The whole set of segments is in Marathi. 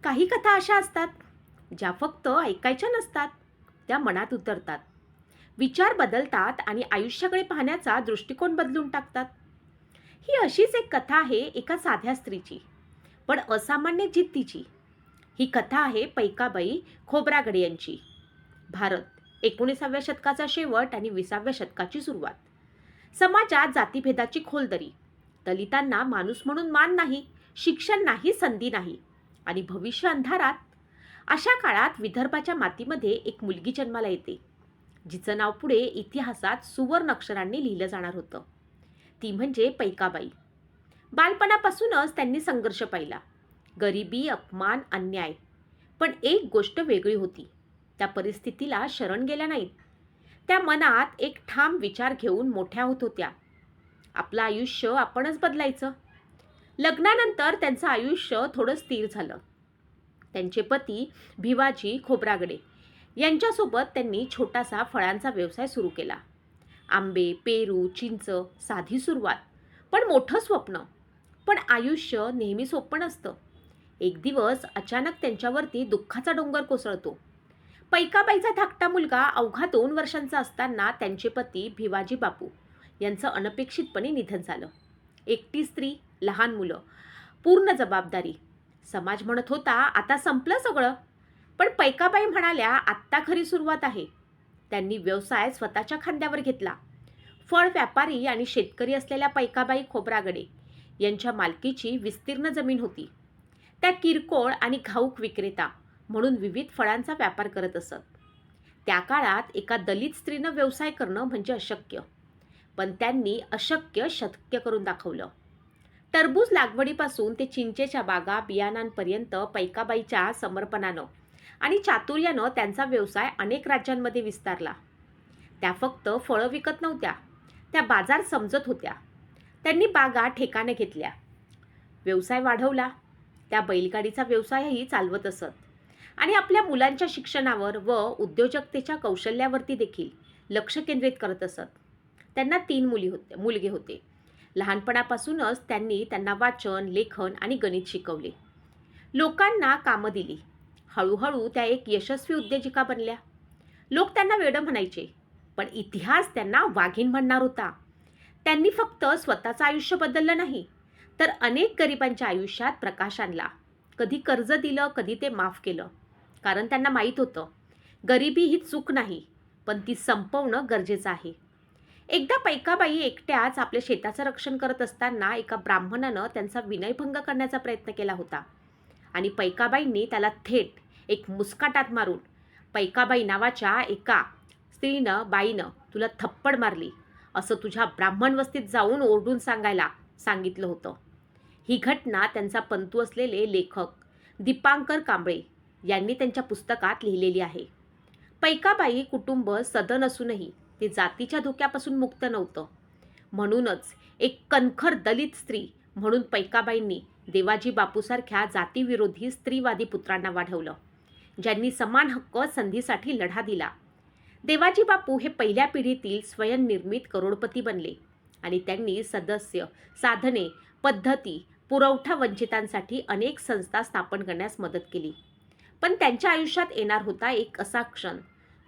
काही कथा अशा असतात ज्या फक्त ऐकायच्या नसतात, त्या मनात उतरतात, विचार बदलतात आणि आयुष्याकडे पाहण्याचा दृष्टिकोन बदलून टाकतात. ही अशीच एक कथा आहे एका साध्या स्त्रीची, पण असामान्य जिद्दीची. ही कथा आहे पैकाबाई खोब्रागडे यांची. भारत, 19व्या शतकाचा शेवट आणि 20व्या शतकाची सुरुवात. समाजात जातीभेदाची खोलदरी, दलितांना माणूस म्हणून मान नाही, शिक्षण नाही, संधी नाही आणि भविष्य अंधारात. अशा काळात विदर्भाच्या मातीमध्ये एक मुलगी जन्माला येते, जिचं नाव पुढे इतिहासात सुवर्ण अक्षरांनी लिहिलं जाणार होतं. ती म्हणजे पैकाबाई. बालपणापासूनच त्यांनी संघर्ष पाहिला, गरिबी, अपमान, अन्याय. पण एक गोष्ट वेगळी होती, त्या परिस्थितीला शरण गेल्या नाहीत. त्या मनात एक ठाम विचार घेऊन मोठ्या होत होत्या. आपलं आयुष्य आपणच बदलायचं. लग्नानंतर त्यांचं आयुष्य थोडं स्थिर झालं. त्यांचे पती भिवाजी खोब्रागडे यांच्यासोबत त्यांनी छोटासा फळांचा व्यवसाय सुरू केला. आंबे, पेरू, चिंच, साधी सुरुवात, पण मोठं स्वप्न. पण आयुष्य नेहमी सोपं नसतं. एक दिवस अचानक त्यांच्यावरती दुःखाचा डोंगर कोसळतो. पैकाबाईचा धाकटा मुलगा अवघा 2 वर्षांचा असताना त्यांचे पती भिवाजी बापू यांचं अनपेक्षितपणे निधन झालं. एकटी स्त्री, लहान मुलं, पूर्ण जबाबदारी. समाज म्हणत होता आता संपलं सगळं. पण पैकाबाई म्हणाल्या आत्ता खरी सुरुवात आहे. त्यांनी व्यवसाय स्वतःच्या खांद्यावर घेतला. फळ व्यापारी आणि शेतकरी असलेल्या पैकाबाई खोब्रागडे यांच्या मालकीची विस्तीर्ण जमीन होती. त्या किरकोळ आणि घाऊक विक्रेता म्हणून विविध फळांचा व्यापार करत असत. त्या काळात एका दलित स्त्रीनं व्यवसाय करणं म्हणजे अशक्य, पण त्यांनी अशक्य शक्य करून दाखवलं. टरबूज लागवडीपासून ते चिंचेच्या बागा बियाणांपर्यंत पैकाबाईच्या समर्पणानं आणि चातुर्यानं त्यांचा व्यवसाय अनेक राज्यांमध्ये विस्तारला. त्या फक्त फळं विकत नव्हत्या, त्या बाजार समजत होत्या. त्यांनी बागा ठेकाने घेतल्या, व्यवसाय वाढवला. त्या बैलगाडीचा व्यवसायही चालवत असत आणि आपल्या मुलांच्या शिक्षणावर व उद्योजकतेच्या कौशल्यावरती देखील लक्ष केंद्रित करत असत. त्यांना 3 मुलगे होते. लहानपणापासूनच त्यांनी त्यांना वाचन, लेखन आणि गणित शिकवले. लोकांना कामं दिली. हळूहळू त्या एक यशस्वी उद्योजिका बनल्या. लोक त्यांना वेडं म्हणायचे, पण इतिहास त्यांना वाघीण म्हणणार होता. त्यांनी फक्त स्वतःचं आयुष्य बदललं नाही, तर अनेक गरिबांच्या आयुष्यात प्रकाश आणला. कधी कर्ज दिलं, कधी ते माफ केलं. कारण त्यांना माहीत होतं, गरिबी ही चूक नाही, पण ती संपवणं गरजेचं आहे. एकदा पैकाबाई एकट्याच आपल्या शेताचं रक्षण करत असताना एका ब्राह्मणानं त्यांचा विनयभंग करण्याचा प्रयत्न केला होता आणि पैकाबाईंनी त्याला थेट एक मुस्काटात मारून पैकाबाई नावाच्या एका बाईनं तुला थप्पड मारली असं तुझ्या ब्राह्मण वस्तीत जाऊन ओरडून सांगायला सांगितलं होतं. ही घटना त्यांचा पंतू असलेले लेखक दीपांकर कांबळे यांनी त्यांच्या पुस्तकात लिहिलेली आहे. पैकाबाई कुटुंब सदन असूनही ते जातीच्या धोक्यापासून मुक्त नव्हतं. म्हणूनच एक कणखर दलित स्त्री म्हणून पैकाबाईंनी देवाजी बापूसारख्या जातीविरोधी स्त्रीवादी पुत्रांना वाढवलं, ज्यांनी समान हक्क संधीसाठी लढा दिला. देवाजी बापू हे पहिल्या पिढीतील स्वयंनिर्मित करोडपती बनले आणि त्यांनी सदस्य, साधने, पद्धती, पुरवठा वंचितांसाठी अनेक संस्था स्थापन करण्यास मदत केली. पण त्यांच्या आयुष्यात येणार होता एक असा क्षण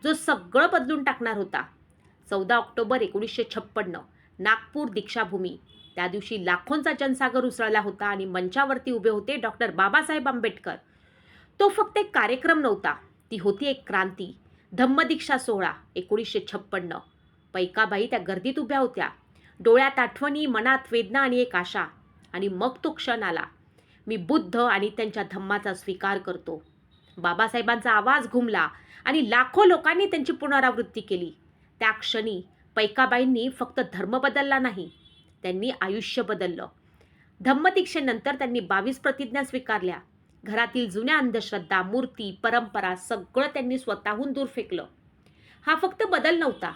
जो सगळं बदलून टाकणार होता. 14 ऑक्टोबर 1956, नागपूर दीक्षाभूमी. त्या दिवशी लाखोंचा जनसागर उसळला होता आणि मंचावरती उभे होते डॉक्टर बाबासाहेब आंबेडकर. तो फक्त एक कार्यक्रम नव्हता, ती होती एक क्रांती. धम्मदीक्षा सोहळा 1956. पैकाबाई त्या गर्दीत उभ्या होत्या, डोळ्यात आठवणी, मनात वेदना आणि एक आशा. आणि मग तो क्षण आला. मी बुद्ध आणि त्यांच्या धम्माचा स्वीकार करतो. बाबासाहेबांचा आवाज घुमला आणि लाखो लोकांनी त्यांची पुनरावृत्ती केली. त्या क्षणी पैकाबाईंनी फक्त धर्म बदलला नाही, त्यांनी आयुष्य बदललं. धम्मदीक्षेनंतर त्यांनी 22 प्रतिज्ञा स्वीकारल्या. घरातील जुन्या अंधश्रद्धा, मूर्ती, परंपरा सगळं त्यांनी स्वतःहून दूर फेकलं. हा फक्त बदल नव्हता,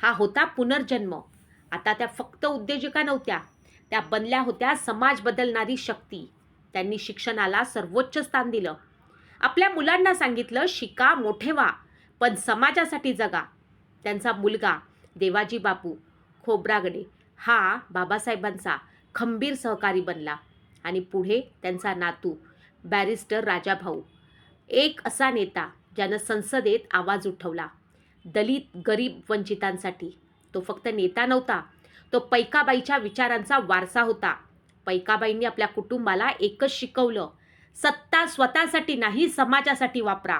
हा होता पुनर्जन्म. आता त्या फक्त उद्योजिका नव्हत्या, त्या बनल्या होत्या समाज बदलणारी शक्ती. त्यांनी शिक्षणाला सर्वोच्च स्थान दिलं. आपल्या मुलांना सांगितलं, शिका, मोठे व्हा, पण समाजासाठी जगा. त्यांचा मुलगा देवाजी बापू खोब्रागडे हा बाबासाहेबांचा खंबीर सहकारी बनला आणि पुढे त्यांचा नातू बॅरिस्टर राजाभाऊ एक असा नेता ज्यानं संसदेत आवाज उठवला दलित गरीब वंचितांसाठी. तो फक्त नेता नव्हता, तो पैकाबाईच्या विचारांचा वारसा होता. पैकाबाईंनी आपल्या कुटुंबाला एकच शिकवलं, सत्ता स्वतःसाठी नाही समाजासाठी वापरा.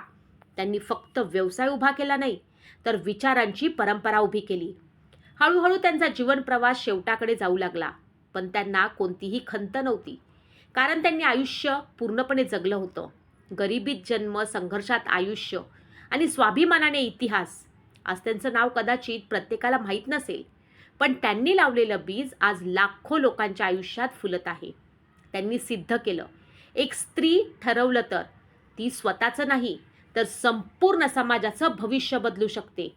त्यांनी फक्त व्यवसाय उभा केला नाही तर विचारांची परंपरा उभी केली. हळूहळू त्यांचा जीवन प्रवास शेवटाकडे जाऊ लागला, पण त्यांना कोणतीही खंत नव्हती, कारण त्यांनी आयुष्य पूर्णपणे जगलं होतं. गरिबीत जन्म, संघर्षात आयुष्य आणि स्वाभिमानाने इतिहास. आज त्यांचं नाव कदाचित प्रत्येकाला माहीत नसेल, पण त्यांनी लावलेलं बीज आज लाखो लोकांच्या आयुष्यात फुलत आहे. त्यांनी सिद्ध केलं, एक स्त्री ठरवलं तर ती स्वतःचं नाही तर संपूर्ण समाजाचं भविष्य बदलू शकते.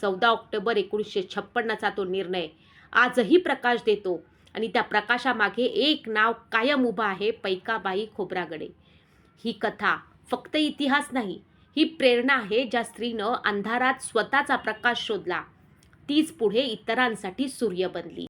14 ऑक्टोबर 1956चा तो निर्णय आजही प्रकाश देतो आणि त्या प्रकाशामागे एक नाव कायम उभं आहे, पैकाबाई खोब्रागडे. ही कथा फक्त इतिहास नाही, ही प्रेरणा आहे. ज्या स्त्रीनं अंधारात स्वतःचा प्रकाश शोधला, तीच पुढे इतरांसाठी सूर्य बनली.